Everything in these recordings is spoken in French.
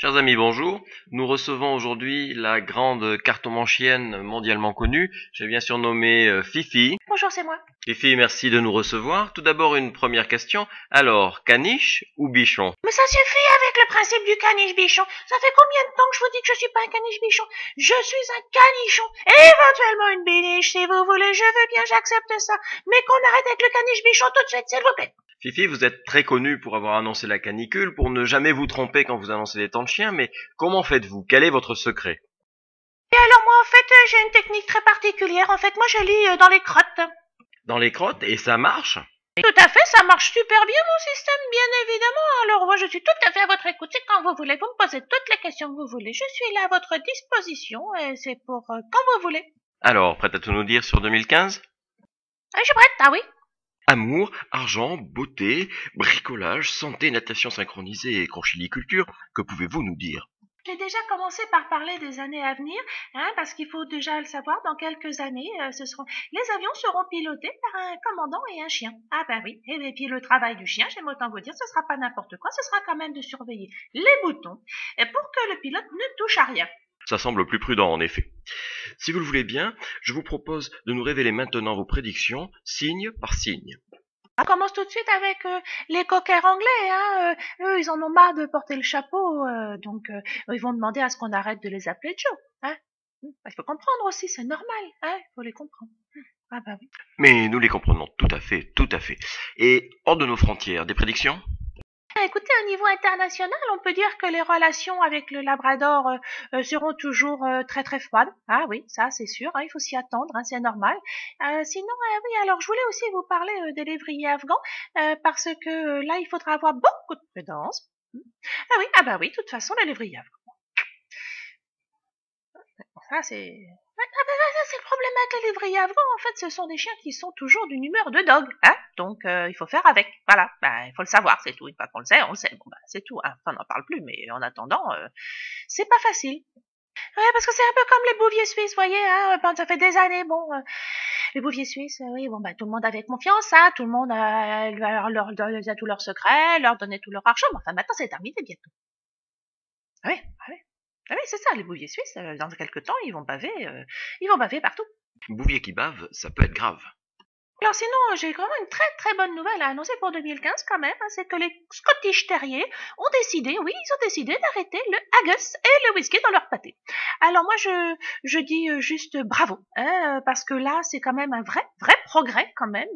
Chers amis, bonjour. Nous recevons aujourd'hui la grande cartomanchienne mondialement connue. J'ai bien surnommé Fifi. Bonjour, c'est moi. Fifi, merci de nous recevoir. Tout d'abord, une première question. Alors, caniche ou bichon? Mais ça suffit avec le principe du caniche-bichon. Ça fait combien de temps que je vous dis que je suis pas un caniche-bichon? Je suis un canichon. Et éventuellement une béniche, si vous voulez. Je veux bien, j'accepte ça. Mais qu'on arrête avec le caniche-bichon tout de suite, s'il vous plaît. Fifi, vous êtes très connue pour avoir annoncé la canicule, pour ne jamais vous tromper quand vous annoncez les temps de chien, mais comment faites-vous? Quel est votre secret? Et alors moi, en fait, j'ai une technique très particulière. En fait, moi, je lis dans les crottes. Dans les crottes, et ça marche? Tout à fait, ça marche super bien mon système, bien évidemment. Alors moi je suis tout à fait à votre écoute, c'est quand vous voulez, vous me posez toutes les questions que vous voulez. Je suis là à votre disposition et c'est pour quand vous voulez. Alors, prête à tout nous dire sur 2015? Ah, je suis prête, ah oui. Amour, argent, beauté, bricolage, santé, natation synchronisée et conchiliculture, que pouvez-vous nous dire? J'ai déjà commencé par parler des années à venir, parce qu'il faut déjà le savoir, dans quelques années, les avions seront pilotés par un commandant et un chien. Ah bah oui, et puis le travail du chien, j'aime autant vous dire, ce sera pas n'importe quoi, ce sera quand même de surveiller les boutons, et pour que le pilote ne touche à rien. Ça semble plus prudent en effet. Si vous le voulez bien, je vous propose de nous révéler maintenant vos prédictions, signe par signe. On commence tout de suite avec les coquers anglais. Eux, ils en ont marre de porter le chapeau, donc ils vont demander à ce qu'on arrête de les appeler Joe. Il faut comprendre aussi, c'est normal. Il faut les comprendre. Ah bah oui. Mais nous les comprenons tout à fait, tout à fait. Et hors de nos frontières, des prédictions? Écoutez, au niveau international, on peut dire que les relations avec le Labrador seront toujours très très froides. Ah oui, ça c'est sûr, il faut s'y attendre, c'est normal. Sinon, oui, alors je voulais aussi vous parler des lévriers afghans, parce que là, il faudra avoir beaucoup de prudence. Ah bah oui, de toute façon, les lévriers afghans. Ça c'est... c'est le problème avec les lévriers afghans, en fait, ce sont des chiens qui sont toujours d'une humeur de dog, donc il faut faire avec, voilà, il faut le savoir, c'est tout, une fois qu'on le sait, on le sait, bon c'est tout, enfin on n'en parle plus, mais en attendant, c'est pas facile. Ouais, parce que c'est un peu comme les bouviers suisses, vous voyez, ça fait des années, les bouviers suisses, oui, tout le monde avait confiance, tout le monde leur donnait tous leurs secrets, leur donnait tout leur argent, mais enfin maintenant c'est terminé bientôt. Ah oui, ah oui. Ah oui, c'est ça, les bouviers suisses, dans quelques temps, ils vont baver partout. Bouvier qui bave, ça peut être grave. Alors sinon, j'ai vraiment une très très bonne nouvelle à annoncer pour 2015 quand même, c'est que les Scottish Terriers ont décidé, oui, ils ont décidé d'arrêter le haggis et le whisky dans leur pâté. Alors moi, je dis juste bravo, parce que là, c'est quand même un vrai progrès quand même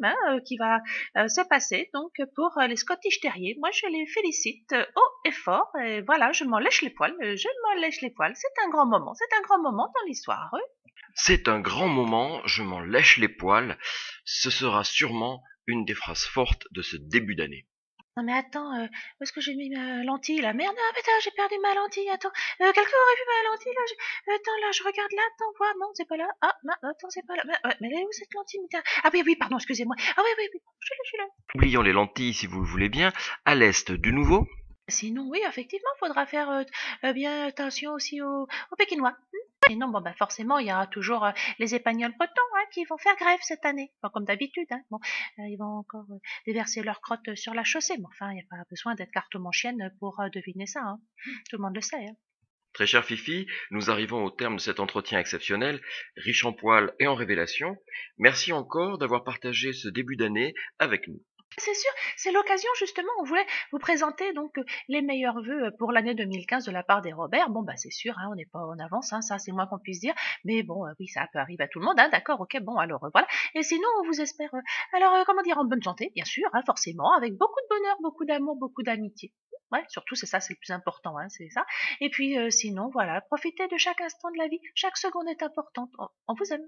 qui va se passer. Donc pour les Scottish Terriers, moi je les félicite haut et fort. Et voilà, je m'en lèche les poils, C'est un grand moment, dans l'histoire. C'est un grand moment, je m'en lèche les poils. Ce sera sûrement une des phrases fortes de ce début d'année. Non mais attends, où est-ce que j'ai mis ma lentille là? Merde, putain, j'ai perdu ma lentille, attends. Quelqu'un aurait vu ma lentille là? Attends, là, je regarde là, attends, voir, non, c'est pas là. Ah, non, attends, c'est pas là. Mais elle est où cette lentille? Ah oui, pardon, excusez-moi. Ah oui, je suis là. Oublions les lentilles si vous le voulez bien. À l'est du nouveau? Sinon, oui, effectivement, faudra faire bien attention aussi aux Pékinois. Sinon, forcément, il y aura toujours les Épagnols bretons qui vont faire grève cette année. Bon, comme d'habitude. Ils vont encore déverser leurs crottes sur la chaussée. Mais enfin, il n'y a pas besoin d'être cartomanchienne pour deviner ça. Tout le monde le sait. Très chère Fifi, nous arrivons au terme de cet entretien exceptionnel, riche en poils et en révélations. Merci encore d'avoir partagé ce début d'année avec nous. C'est sûr, c'est l'occasion justement, on voulait vous présenter donc les meilleurs vœux pour l'année 2015 de la part des Robert. Bon c'est sûr, on n'est pas en avance, ça c'est le moins qu'on puisse dire, mais bon oui ça peut arriver à tout le monde, d'accord, ok, bon alors voilà. Et sinon on vous espère, comment dire, en bonne santé, bien sûr, forcément, avec beaucoup de bonheur, beaucoup d'amour, beaucoup d'amitié. Ouais, surtout c'est ça, c'est le plus important, c'est ça. Et puis sinon voilà, profitez de chaque instant de la vie, chaque seconde est importante. On vous aime.